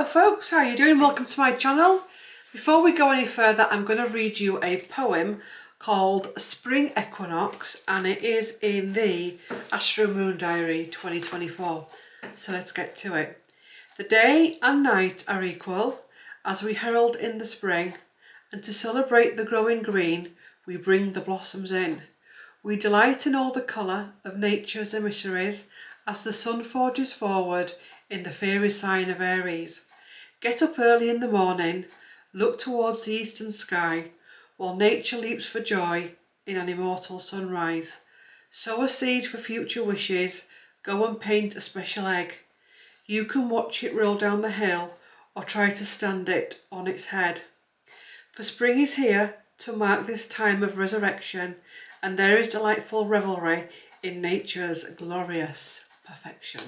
Hello folks, how are you doing? Welcome to my channel. Before we go any further, I'm going to read you a poem called Spring Equinox, and it is in the Astro Moon Diary 2024. So let's get to it. The day and night are equal as we herald in the spring, and to celebrate the growing green, we bring the blossoms in. We delight in all the colour of nature's emissaries as the sun forges forward in the fairy sign of Aries. Get up early in the morning, look towards the eastern sky, while nature leaps for joy in an immortal sunrise. Sow a seed for future wishes, go and paint a special egg. You can watch it roll down the hill or try to stand it on its head. For spring is here to mark this time of resurrection, and there is delightful revelry in nature's glorious perfection.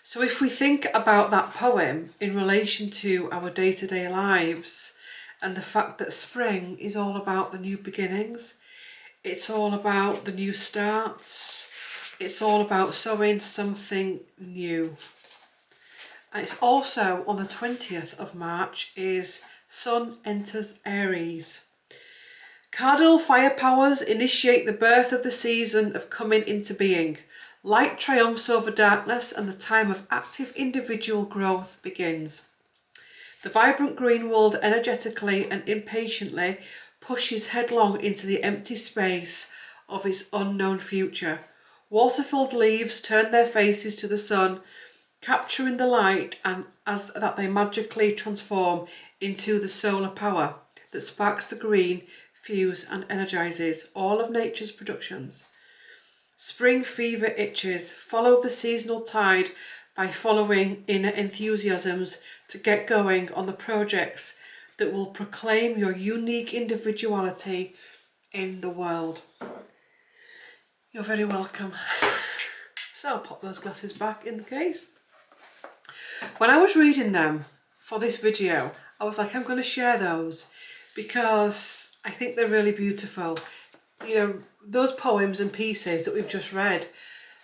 So if we think about that poem in relation to our day-to-day lives and the fact that spring is all about the new beginnings, it's all about the new starts, it's all about sowing something new. And it's also on the 20th of March is Sun enters Aries. Cardinal fire powers initiate the birth of the season of coming into being. Light triumphs over darkness and the time of active individual growth begins. The vibrant green world energetically and impatiently pushes headlong into the empty space of its unknown future. Water-filled leaves turn their faces to the sun, capturing the light and as that they magically transform into the solar power that sparks the green, fuse and energizes all of nature's productions. Spring fever itches. Follow the seasonal tide by following inner enthusiasms to get going on the projects that will proclaim your unique individuality in the world. You're very welcome. So I'll pop those glasses back in the case. When I was reading them for this video, I was like, I'm going to share those because I think they're really beautiful. You know, those poems and pieces that we've just read,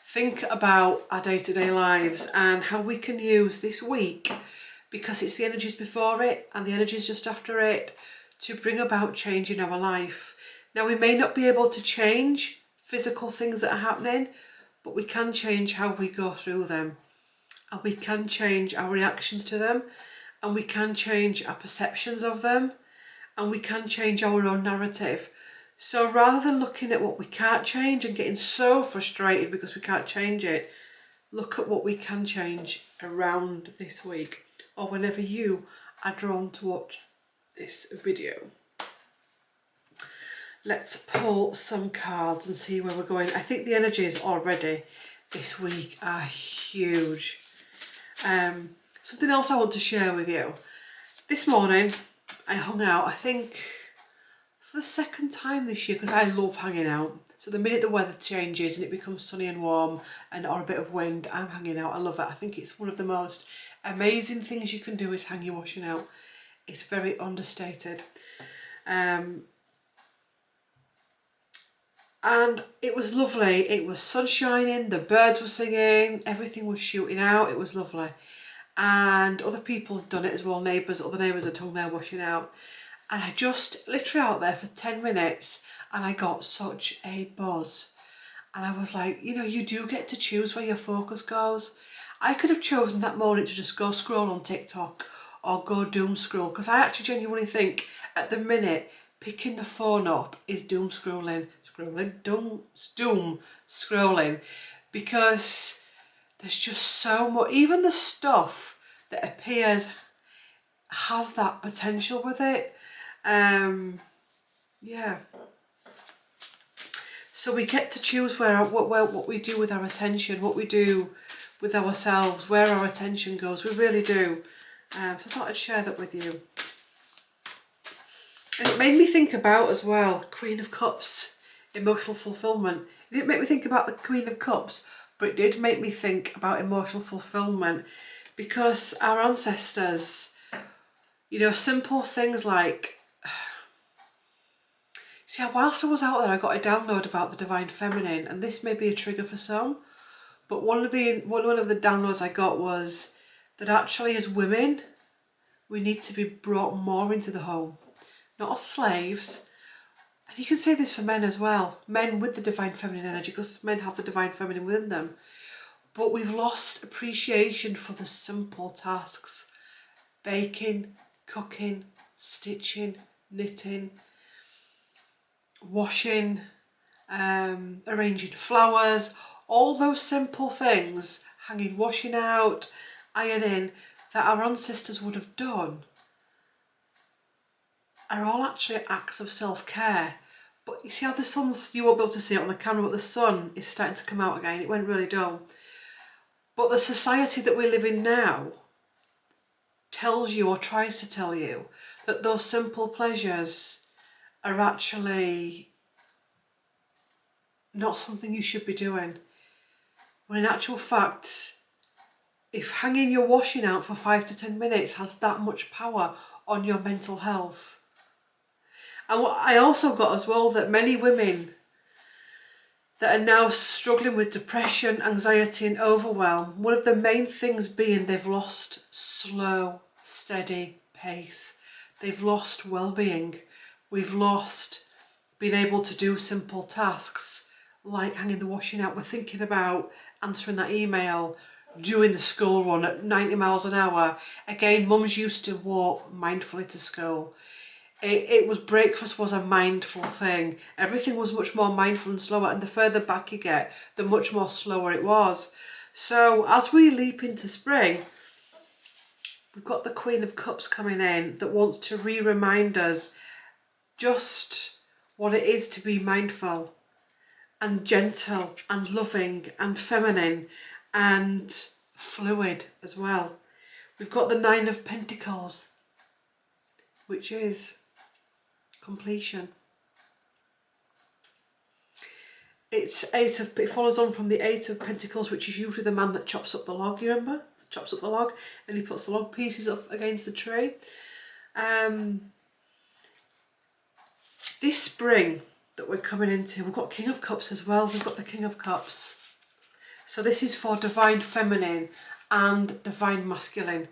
think about our day-to-day lives and how we can use this week, because it's the energies before it and the energies just after it, to bring about change in our life. Now, we may not be able to change physical things that are happening, but we can change how we go through them, and we can change our reactions to them, and we can change our perceptions of them, and we can change our own narrative. So rather than looking at what we can't change and getting so frustrated because we can't change it, look at what we can change around this week or whenever you are drawn to watch this video. Let's pull some cards and see where we're going. I think the energies already this week are huge. Something else I want to share with you. This morning I hung out, I think, for the second time this year, because I love hanging out. So the minute the weather changes and it becomes sunny and warm and or a bit of wind, I'm hanging out. I love it. I think it's one of the most amazing things you can do is hang your washing out. It's very understated. And it was lovely. It was sun shining, the birds were singing, everything was shooting out. It was lovely. And other people had done it as well. Other neighbours had hung their washing out. And I just literally out there for 10 minutes and I got such a buzz. And I was like, you know, you do get to choose where your focus goes. I could have chosen that morning to just go scroll on TikTok or go doom scroll, because I actually genuinely think at the minute picking the phone up is doom scrolling, doom scrolling, because there's just so much, even the stuff that appears has that potential with it. Yeah. So we get to choose what we do with our attention, what we do with ourselves, where our attention goes. We really do. So I thought I'd share that with you. And it made me think about as well, Queen of Cups, emotional fulfillment. It didn't make me think about the Queen of Cups, but it did make me think about emotional fulfillment, because our ancestors, you know, simple things like, see, whilst I was out there, I got a download about the divine feminine, and this may be a trigger for some, but one of the downloads I got was that actually as women, we need to be brought more into the home, not as slaves. And you can say this for men as well, men with the divine feminine energy, because men have the divine feminine within them. But we've lost appreciation for the simple tasks: baking, cooking, stitching, knitting, washing, arranging flowers, all those simple things, hanging washing out, ironing, that our ancestors would have done, are all actually acts of self-care. But you see how the sun's, you won't be able to see it on the camera, but the sun is starting to come out again. It went really dull. But the society that we live in now tells you, or tries to tell you, that those simple pleasures are actually not something you should be doing. When in actual fact, if hanging your washing out for 5 to 10 minutes has that much power on your mental health. And what I also got as well, that many women that are now struggling with depression, anxiety and overwhelm, one of the main things being they've lost slow, steady pace. They've lost well-being. We've lost being able to do simple tasks like hanging the washing out. We're thinking about answering that email, doing the school run at 90 miles an hour. Again, mums used to walk mindfully to school. It was, breakfast was a mindful thing. Everything was much more mindful and slower, and the further back you get, the much more slower it was. So as we leap into spring, we've got the Queen of Cups coming in that wants to remind us just what it is to be mindful and gentle and loving and feminine and fluid as well. We've got the Nine of Pentacles, which is completion. It follows on from the Eight of Pentacles, which is usually the man that chops up the log, you remember? Chops up the log and he puts the log pieces up against the tree. This spring that we're coming into, we've got King of Cups as well. We've got the King of Cups. So this is for divine feminine and divine masculine.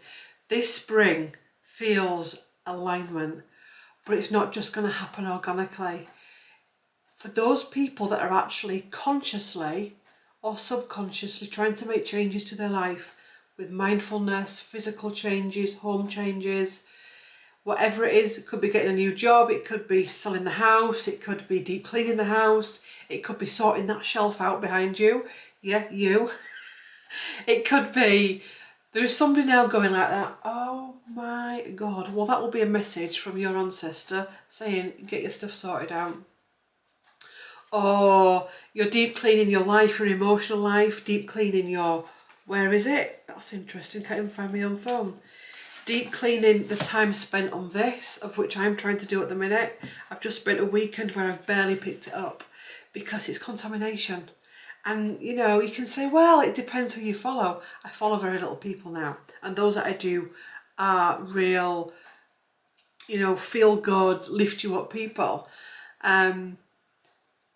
This spring feels alignment, but it's not just going to happen organically. For those people that are actually consciously or subconsciously trying to make changes to their life with mindfulness, physical changes, home changes, whatever it is, it could be getting a new job, it could be selling the house, it could be deep cleaning the house, it could be sorting that shelf out behind you. Yeah, you. It could be, there's somebody now going like that, oh my God. Well, that will be a message from your ancestor saying, get your stuff sorted out. Or you're deep cleaning your life, your emotional life, deep cleaning your, where is it? That's interesting, can't even find my own phone. Deep cleaning the time spent on this, of which I'm trying to do at the minute. I've just spent a weekend where I've barely picked it up because it's contamination. And you know, you can say, well, it depends who you follow. I follow very little people now, and those that I do are real, you know, feel good, lift you up people.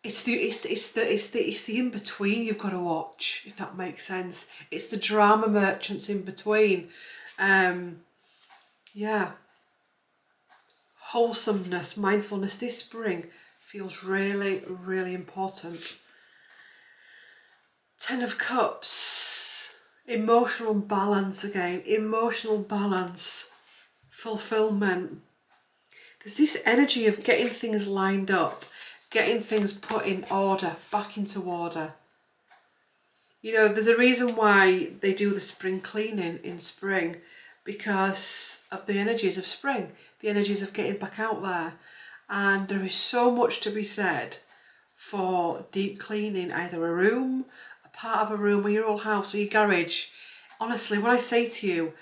It's the in between you've got to watch, if that makes sense. It's the drama merchants in between. Yeah. Wholesomeness, mindfulness this spring feels really, really important. Ten of Cups, emotional balance again, emotional balance, fulfillment. There's this energy of getting things lined up, getting things put in order, back into order. You know, there's a reason why they do the spring cleaning in spring, because of the energies of spring, the energies of getting back out there. And there is so much to be said for deep cleaning either a room, a part of a room, or your whole house, or your garage. Honestly, when I say to you,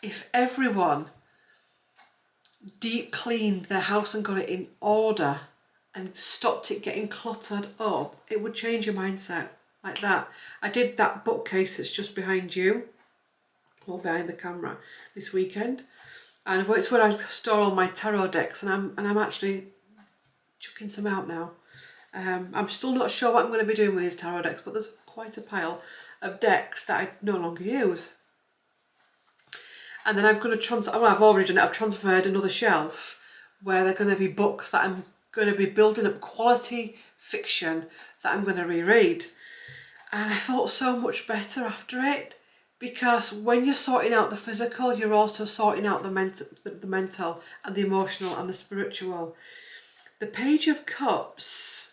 if everyone deep cleaned their house and got it in order and stopped it getting cluttered up, it would change your mindset like that. I did that bookcase that's just behind you, or behind the camera, this weekend, and it's where I store all my tarot decks, and I'm actually chucking some out now. I'm still not sure what I'm going to be doing with these tarot decks, but there's quite a pile of decks that I no longer use. And then I've got to transfer, well, I've already done it, I've transferred another shelf where they're going to be books that I'm going to be building up quality fiction that I'm going to reread. And I felt so much better after it, because when you're sorting out the physical, you're also sorting out the mental and the emotional and the spiritual. The Page of Cups,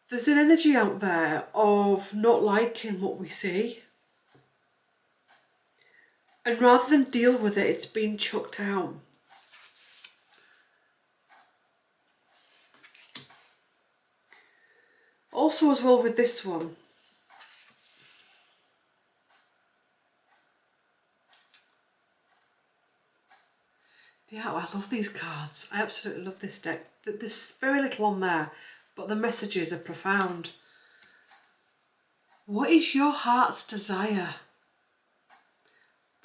there's an energy out there of not liking what we see. And rather than deal with it, it's been chucked out. Also as well with this one, yeah, I love these cards. I absolutely love this deck. There's very little on there, but the messages are profound. What is your heart's desire?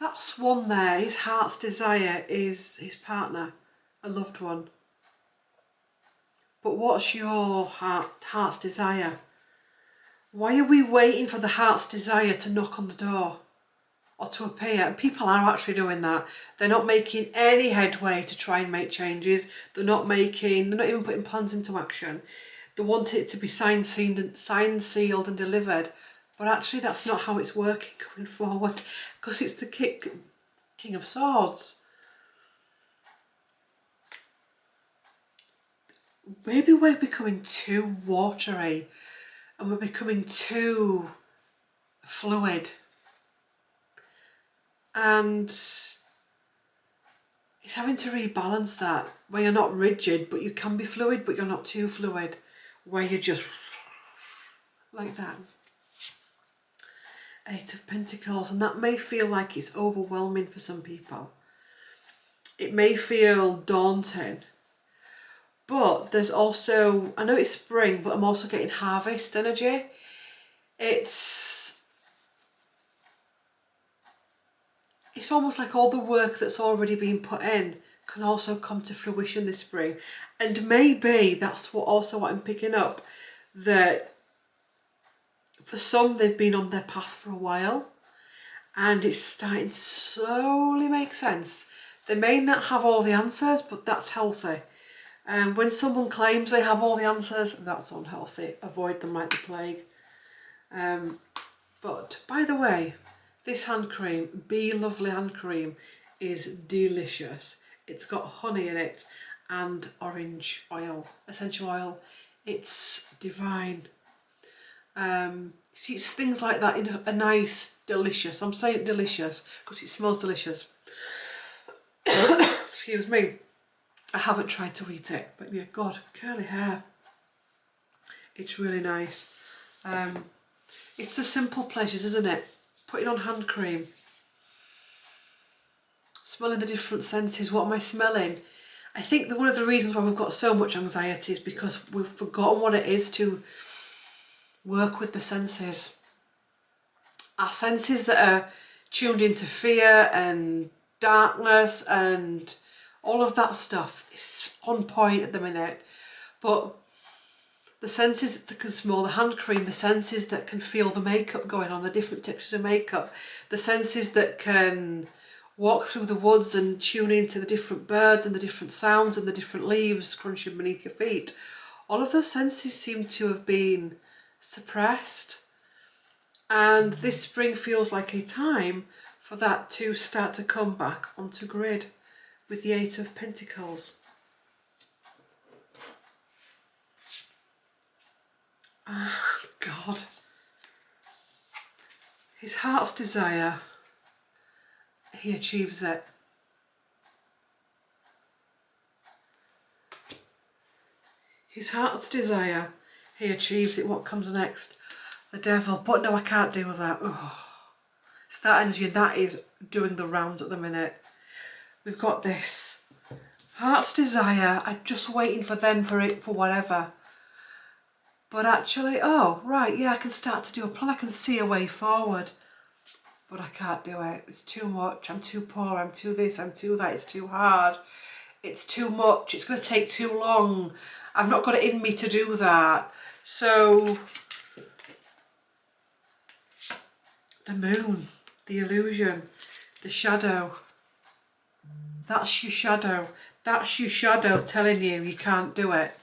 That swan there, his heart's desire is his partner, a loved one. But what's your heart's desire? Why are we waiting for the heart's desire to knock on the door or to appear? And people are actually doing that. They're not making any headway to try and make changes. They're not even putting plans into action. They want it to be signed, sealed and delivered. But actually that's not how it's working going forward, because it's the King of Swords. Maybe we're becoming too watery and we're becoming too fluid. And it's having to rebalance that, where you're not rigid, but you can be fluid, but you're not too fluid, where you're just like that. Eight of Pentacles, and that may feel like it's overwhelming for some people. It may feel daunting. But there's also, I know it's spring, but I'm also getting harvest energy. It's almost like all the work that's already been put in can also come to fruition this spring. And maybe that's what I'm picking up, that for some they've been on their path for a while and it's starting to slowly make sense. They may not have all the answers, but that's healthy. When someone claims they have all the answers, that's unhealthy. Avoid them like the plague. But by the way, this hand cream, Be Lovely hand cream, is delicious. It's got honey in it and orange oil, essential oil. It's divine. See, it's things like that in a nice, delicious. I'm saying delicious because it smells delicious. Excuse me. I haven't tried to eat it, but yeah, God, curly hair. It's really nice. It's the simple pleasures, isn't it? Putting on hand cream. Smelling the different senses. What am I smelling? I think that one of the reasons why we've got so much anxiety is because we've forgotten what it is to work with the senses. Our senses that are tuned into fear and darkness and all of that stuff is on point at the minute. But the senses that can smell the hand cream, the senses that can feel the makeup going on, the different textures of makeup, the senses that can walk through the woods and tune into the different birds and the different sounds and the different leaves crunching beneath your feet. All of those senses seem to have been suppressed. And this spring feels like a time for that to start to come back onto grid with the Eight of Pentacles. Oh, God. His heart's desire, he achieves it. His heart's desire, he achieves it. What comes next? The Devil. But no, I can't deal with that. Oh, it's that energy, and that is doing the rounds at the minute. We've got this heart's desire. I'm just waiting for them for whatever. But actually, oh, right, yeah, I can start to do a plan. I can see a way forward. But I can't do it. It's too much. I'm too poor. I'm too this. I'm too that. It's too hard. It's too much. It's going to take too long. I've not got it in me to do that. So The moon, the illusion, the shadow. That's your shadow. That's your shadow telling you can't do it.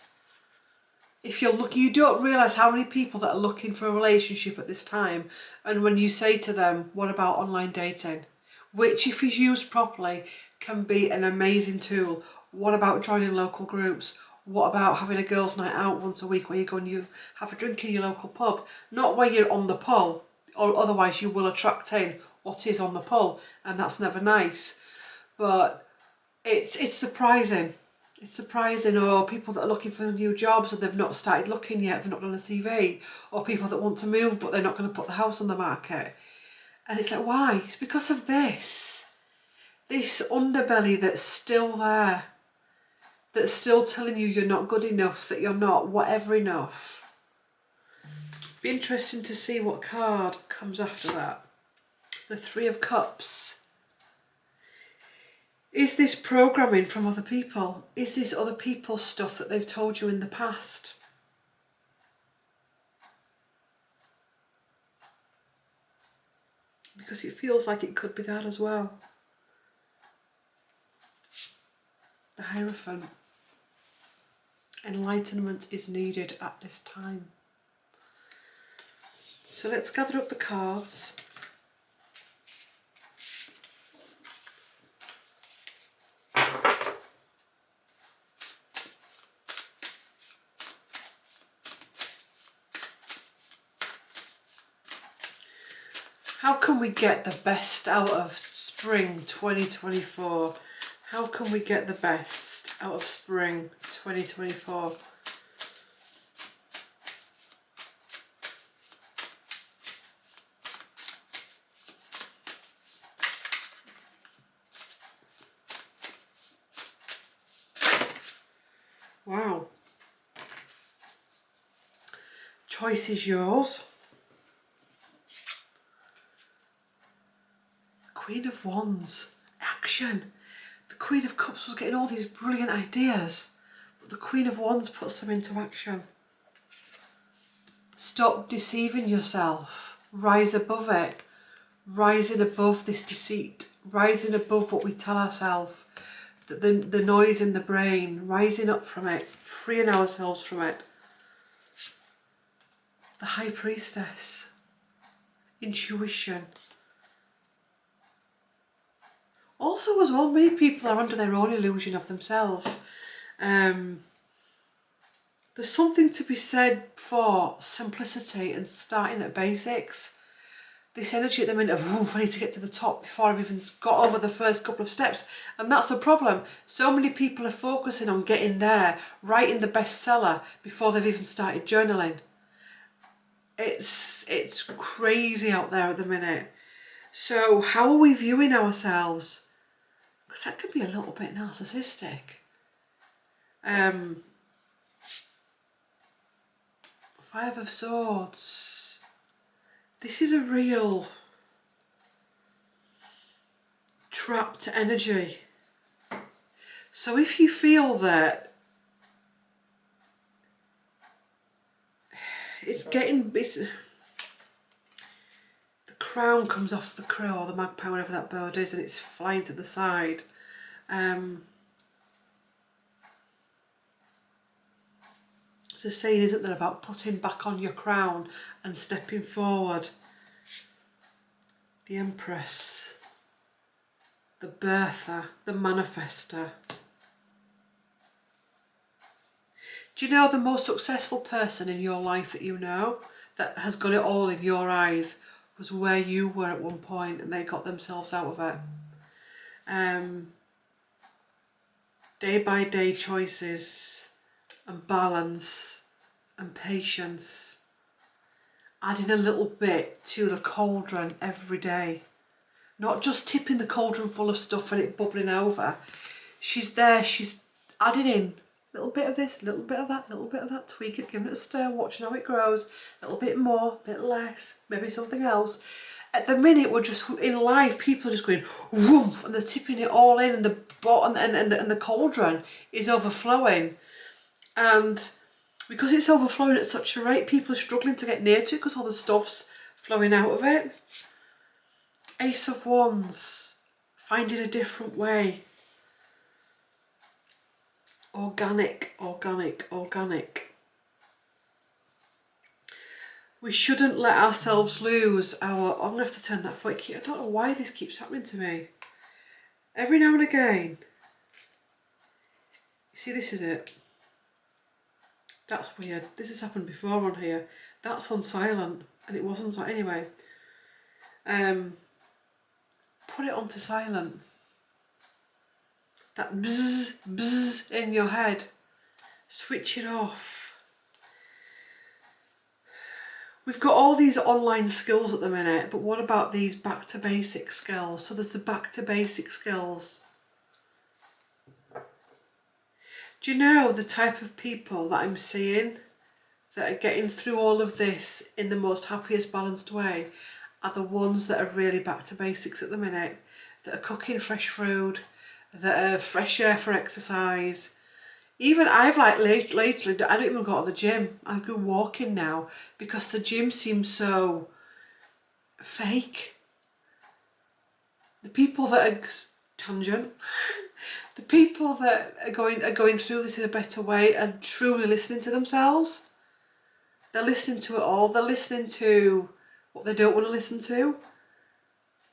If you're looking, you don't realise how many people that are looking for a relationship at this time, and when you say to them, what about online dating? Which, if is used properly, can be an amazing tool. What about joining local groups? What about having a girls' night out once a week where you go and you have a drink in your local pub? Not where you're on the pull, or otherwise you will attract in what is on the pull, and that's never nice. But it's surprising. It's surprising, or people that are looking for new jobs and they've not started looking yet, they've not done a CV, or people that want to move but they're not going to put the house on the market. And it's like, why? It's because of this underbelly that's still there, that's still telling you you're not good enough, that you're not whatever enough. Be interesting to see what card comes after that. The Three of Cups. Is this programming from other people? Is this other people's stuff that they've told you in the past? Because it feels like it could be that as well. The Hierophant. Enlightenment is needed at this time. So let's gather up the cards. How can we get the best out of spring 2024? How can we get the best out of spring 2024? Wow. Choice is yours. Queen of Wands, action. The Queen of Cups was getting all these brilliant ideas, but the Queen of Wands puts them into action. Stop deceiving yourself. Rise above it. Rising above this deceit. Rising above what we tell ourselves. The noise in the brain. Rising up from it. Freeing ourselves from it. The High Priestess. Intuition. Also, as well, many people are under their own illusion of themselves. There's something to be said for simplicity and starting at basics. This energy at the minute of, I need to get to the top before I've even got over the first couple of steps. And that's a problem. So many people are focusing on getting there, writing the bestseller before they've even started journaling. It's crazy out there at the minute. So how are we viewing ourselves? Because that can be a little bit narcissistic. Five of Swords. This is a real trapped energy. So if you feel that the crown comes off the crow or the magpie, whatever that bird is, and it's flying to the side. It's a saying, isn't there, about putting back on your crown and stepping forward. The Empress, the birther, the manifester. Do you know the most successful person in your life that you know, that has got it all in your eyes, was where you were at one point and they got themselves out of it? Day by day choices and balance and patience. Adding a little bit to the cauldron every day. Not just tipping the cauldron full of stuff and it bubbling over. She's there, she's adding in a little bit of this, a little bit of that, a little bit of that, tweak it, giving it a stir, watching how it grows, a little bit more, a bit less, maybe something else. At the minute, we're just, in life, people are just going woof, and they're tipping it all in, and the bottom and the cauldron is overflowing. And because it's overflowing at such a rate, people are struggling to get near to it because all the stuff's flowing out of it. Ace of Wands, finding a different way. Organic, organic, organic. We shouldn't let ourselves lose our... I'm going to have to turn that foot. I don't know why this keeps happening to me. Every now and again. You see, this is it. That's weird. This has happened before on here. That's on silent. And it wasn't so... Anyway. Put it onto silent. That bzz, bzz in your head. Switch it off. We've got all these online skills at the minute, but what about these back to basic skills? So there's the back to basic skills. Do you know the type of people that I'm seeing that are getting through all of this in the most happiest, balanced way are the ones that are really back to basics at the minute, that are cooking fresh food, that are fresh air for exercise. Even I've like lately, I don't even go to the gym. I go walking now because the gym seems so fake. The people that are tangent, the people that are going through this in a better way are truly listening to themselves. They're listening to it all. They're listening to what they don't want to listen to.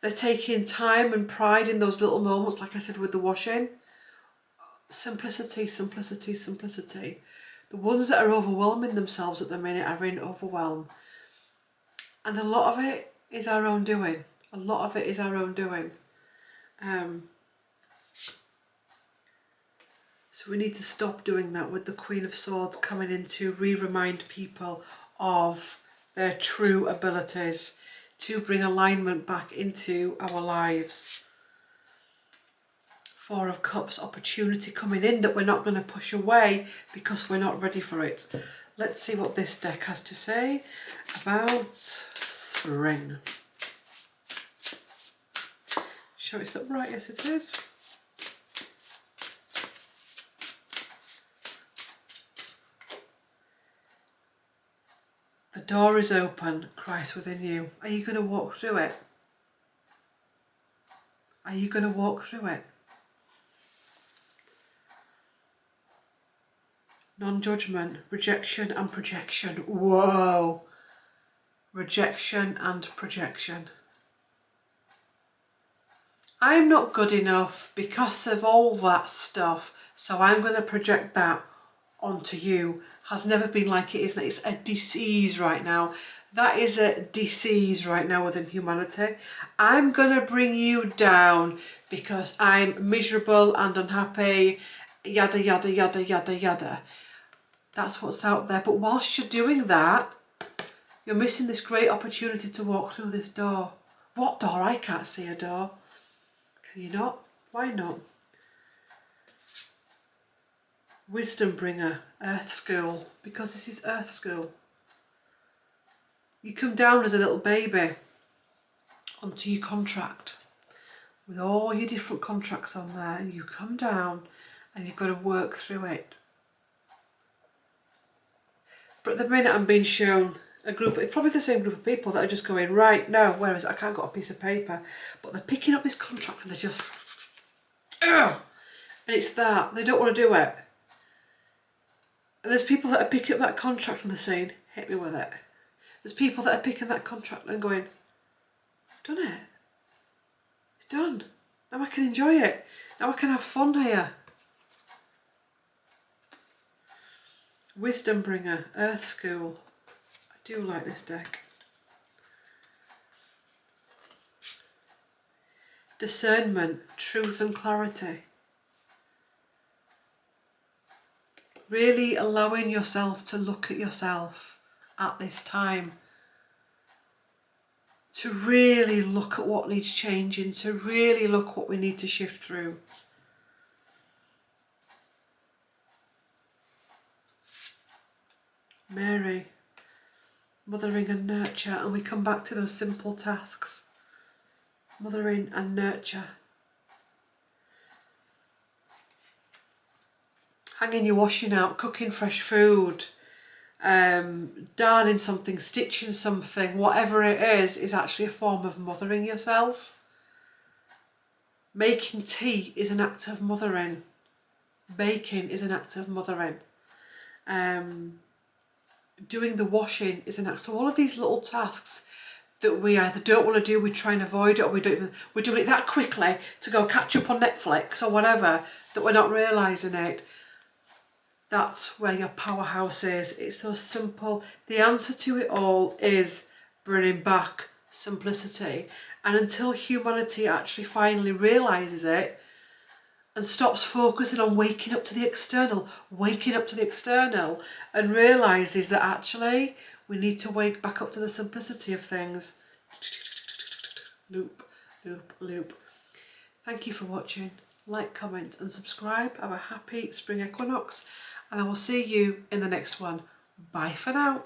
They're taking time and pride in those little moments, like I said with the washing. Simplicity, simplicity, simplicity. The ones that are overwhelming themselves at the minute are in overwhelm. And a lot of it is our own doing. A lot of it is our own doing. So we need to stop doing that with the Queen of Swords coming in to re-remind people of their true abilities, to bring alignment back into our lives. Four of Cups, opportunity coming in that we're not going to push away because we're not ready for it. Let's see what this deck has to say about spring. Show it's upright, yes it is. The door is open, Christ within you. Are you going to walk through it? Are you going to walk through it? Non-judgment, rejection and projection. Whoa! Rejection and projection. I'm not good enough because of all that stuff, so I'm going to project that onto you. Has never been like it is. It's a disease right now. That is a disease right now within humanity. I'm going to bring you down because I'm miserable and unhappy, yada, yada, yada, yada, yada. That's what's out there. But whilst you're doing that, you're missing this great opportunity to walk through this door. What door? I can't see a door. Can you not? Why not? Wisdom bringer, Earth School, because this is Earth School. You come down as a little baby onto your contract with all your different contracts on there, and you come down and you've got to work through it. But at the minute I'm being shown a group, it's probably the same group of people that are just going, right, no, where is it? I can't got a piece of paper. But they're picking up this contract and they're just, ugh! And it's that, they don't want to do it. And there's people that are picking up that contract and they're saying, hit me with it. There's people that are picking that contract and going, I've done it. It's done. Now I can enjoy it. Now I can have fun here. Wisdom bringer, Earth School. I do like this deck. Discernment, truth and clarity. Really allowing yourself to look at yourself at this time. To really look at what needs changing, to really look what we need to shift through. Mary, mothering and nurture, and we come back to those simple tasks. Mothering and nurture. Hanging your washing out, cooking fresh food, darning something, stitching something, whatever it is actually a form of mothering yourself. Making tea is an act of mothering. Baking is an act of mothering. Doing the washing is an act. So all of these little tasks that we either don't want to do, we try and avoid it, or we're doing it that quickly to go catch up on Netflix or whatever, that we're not realising it. That's where your powerhouse is. It's so simple. The answer to it all is bringing back simplicity. And until humanity actually finally realises it and stops focusing on waking up to the external, and realises that actually we need to wake back up to the simplicity of things. Loop, loop, loop. Thank you for watching. Like, comment and subscribe. Have a happy spring equinox, and I will see you in the next one. Bye for now.